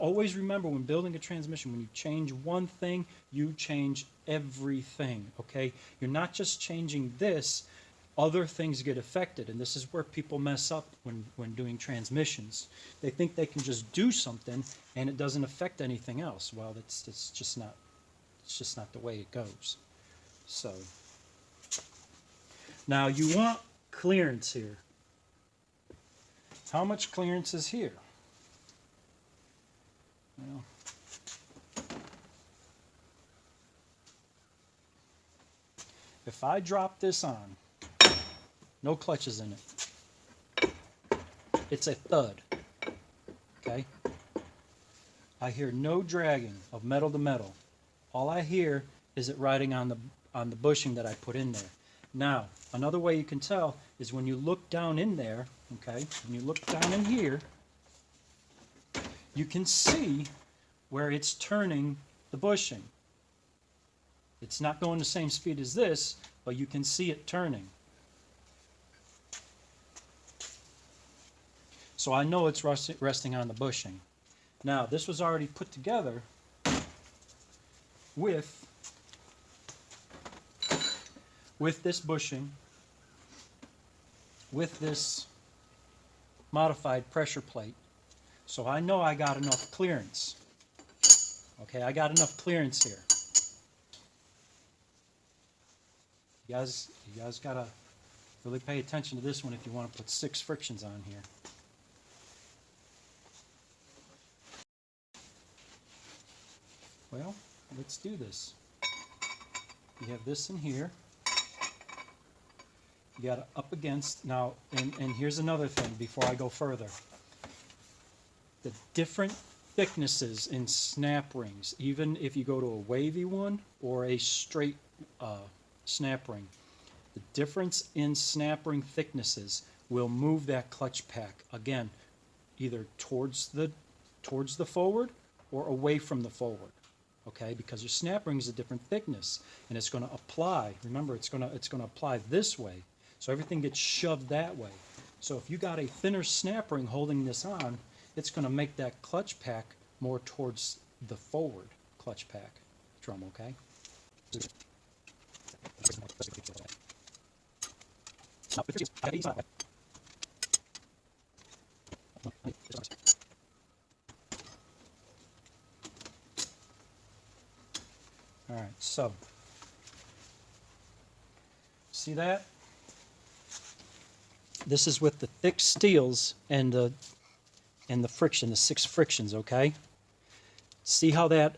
always remember when building a transmission, when you change one thing, you change everything, okay? You're not just changing this, other things get affected, and this is where people mess up when doing transmissions. They think they can just do something and it doesn't affect anything else. Well, it's just not the way it goes. So now you want clearance here. How much clearance is here? Well, if I drop this on, no clutches in it, it's a thud, okay? I hear no dragging of metal to metal. All I hear is it riding on the bushing that I put in there. Now, another way you can tell is when you look down in there, okay, when you look down in here, you can see where it's turning the bushing. It's not going the same speed as this, but you can see it turning. So I know it's resting on the bushing. Now, this was already put together with this bushing, with this modified pressure plate. So I know I got enough clearance. Okay, I got enough clearance here. You guys gotta really pay attention to this one if you want to put 6 frictions on here. Well, let's do this. You have this in here. You got it up against, now, and here's another thing before I go further. The different thicknesses in snap rings, even if you go to a wavy one or a straight snap ring, the difference in snap ring thicknesses will move that clutch pack, again, either towards the forward or away from the forward. Okay, because your snap ring is a different thickness, and it's going to apply. Remember, it's going to apply this way, so everything gets shoved that way. So if you got a thinner snap ring holding this on, it's going to make that clutch pack more towards the forward clutch pack drum. Okay. All right, so see that? This is with the thick steels and the friction, the 6 frictions, okay? See how the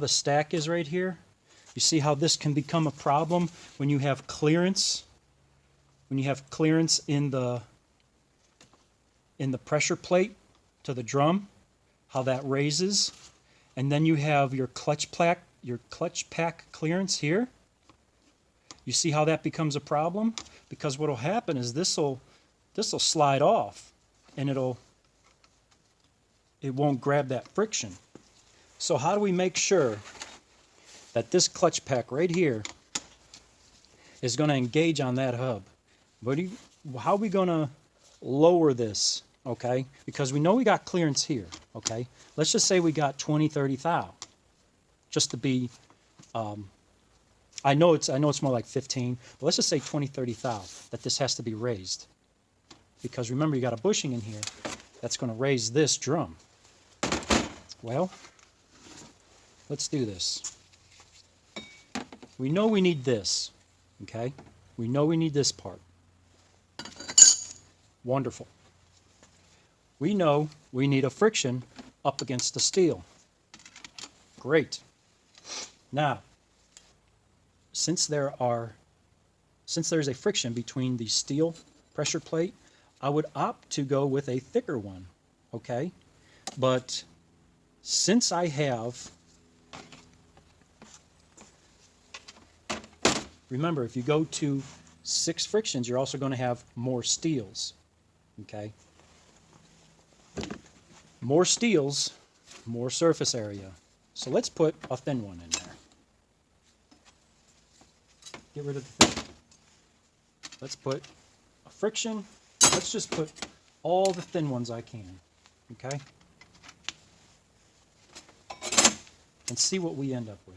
stack is right here? You see how this can become a problem when you have clearance? When you have clearance in the pressure plate to the drum, how that raises, and then you have your clutch pack clearance here. You see how that becomes a problem? Because what will happen is this will slide off, and it won't grab that friction. So how do we make sure that this clutch pack right here is going to engage on that hub? How are we going to lower this? Okay, because we know we got clearance here. Okay, let's just say we got 20, 30 thou. Just to be, I know it's more like 15, but let's just say 20, 30 thou, that this has to be raised. Because remember, you got a bushing in here that's going to raise this drum. Well, let's do this. We know we need this, okay? We know we need this part. Wonderful. We know we need a friction up against the steel. Great. Now, since there's a friction between the steel pressure plate, I would opt to go with a thicker one, okay? But since I have, remember, if you go to 6 frictions, you're also going to have more steels, okay? More steels, more surface area. So let's put a thin one in there. Get rid of the thin. Let's put a friction. Let's just put all the thin ones I can, okay? and see what we end up with.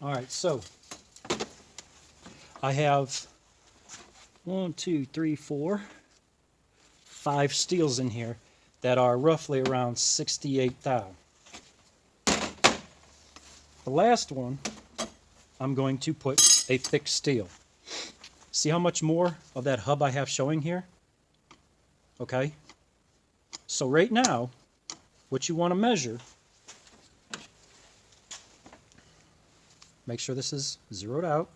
All right, so I have 1, 2, 3, 4, 5 steels in here that are roughly around 68 thou. The last one, I'm going to put a thick steel. See how much more of that hub I have showing here? Okay. So right now, what you want to measure, make sure this is zeroed out,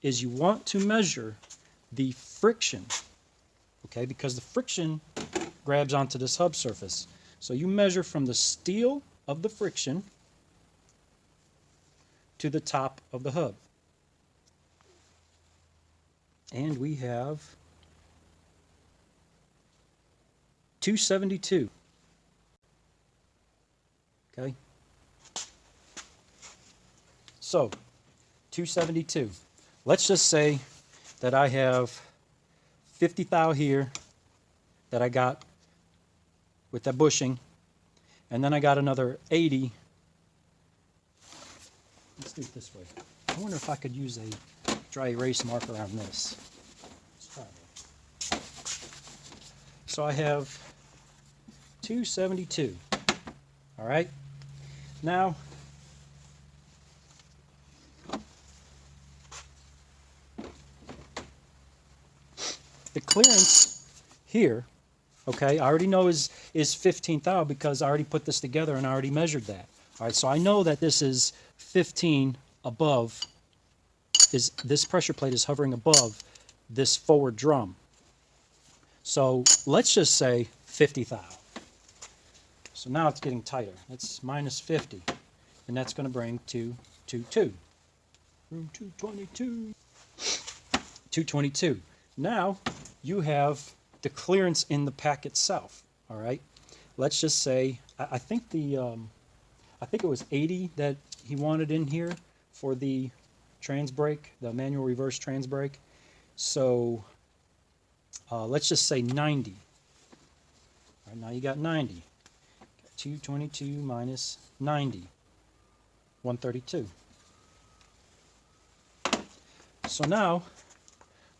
is you want to measure the friction, okay, because the friction grabs onto this hub surface. So you measure from the steel of the friction to the top of the hub. And we have 272. Okay. So 272. Let's just say that I have 50 thou here that I got with that bushing, and then I got another 80. Let's do it this way. I wonder if I could use a dry erase marker on this. Let's try that. So I have 272. All right. Now, the clearance here, okay, I already know is 15 thou because I already put this together and I already measured that. All right, so I know that this is 15 above, this pressure plate is hovering above this forward drum. So let's just say 50 thou. So now it's getting tighter. It's minus 50, and that's going to bring 222. Room 222. 222. Now you have the clearance in the pack itself. All right. Let's just say I think I think it was 80 that he wanted in here for the trans brake, the manual reverse trans brake. So let's just say 90. All right, now you got 90. Got 222 minus 90, 132. So now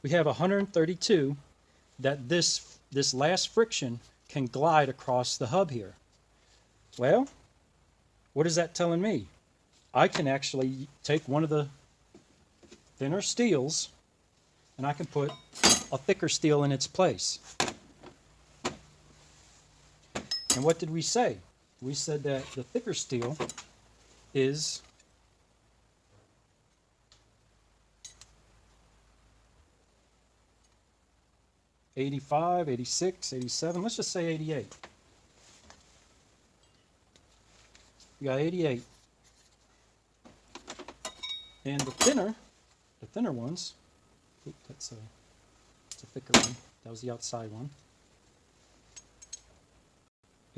we have 132 that this last friction can glide across the hub here. Well, what is that telling me? I can actually take one of the thinner steels and I can put a thicker steel in its place. And what did we say? We said that the thicker steel is $85, $86, $87, let's just say $88. We got 88. And the thinner ones, that's a thicker one. That was the outside one.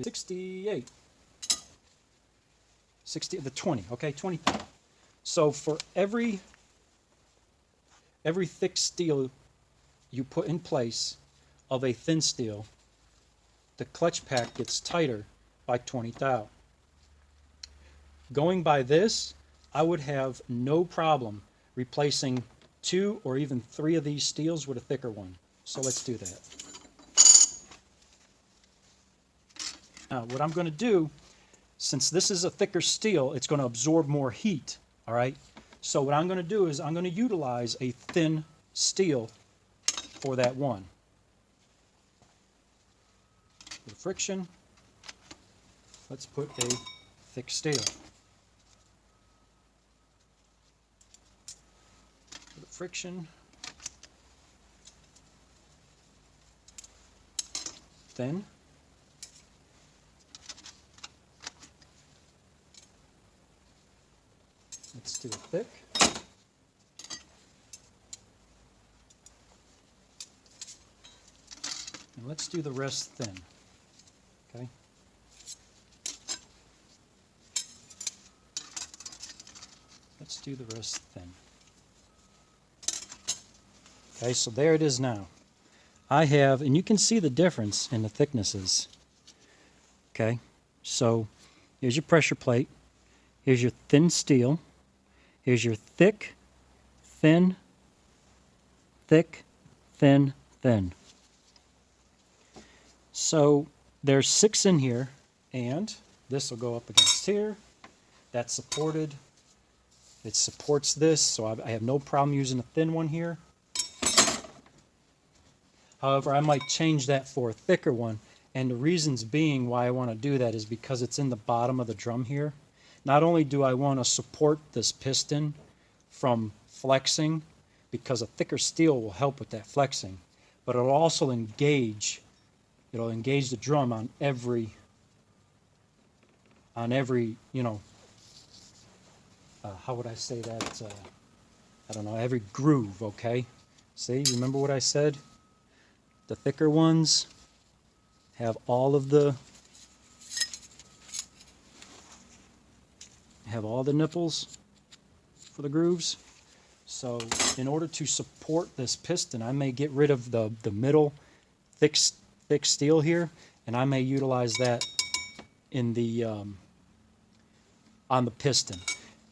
68. the 20, okay, 20 thou. So for every thick steel you put in place of a thin steel, the clutch pack gets tighter by 20 thou. Going by this, I would have no problem replacing 2 or even 3 of these steels with a thicker one. So let's do that. Now, what I'm going to do, since this is a thicker steel, it's going to absorb more heat, all right? So what I'm going to do is I'm going to utilize a thin steel for that one. For the friction, let's put a thick steel. For the friction, thin. Let's do it thick. And let's do the rest thin, okay? Let's do the rest thin. Okay, so there it is now. I have, and you can see the difference in the thicknesses. Okay, so here's your pressure plate. Here's your thin steel. Here's your thick, thin, thick, thin, thin. So there's 6 in here, and this will go up against here. That's supported. It supports this, so I have no problem using a thin one here. However, I might change that for a thicker one, and the reasons being why I want to do that is because it's in the bottom of the drum here. Not only do I want to support this piston from flexing, because a thicker steel will help with that flexing, but it'll also engage the drum on every, you know, how would I say that? I don't know, every groove, okay? See, remember what I said? The thicker ones have all the nipples for the grooves. So in order to support this piston, I may get rid of the middle thick steel here, and I may utilize that in the on the piston.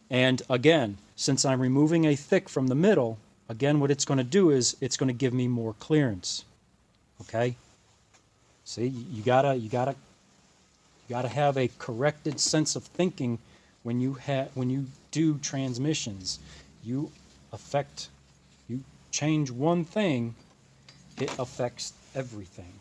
And again, since I'm removing a thick from the middle, again, what it's going to do is it's going to give me more clearance. Okay? See, you gotta have a corrected sense of thinking when you do transmissions. You change one thing, it affects everything.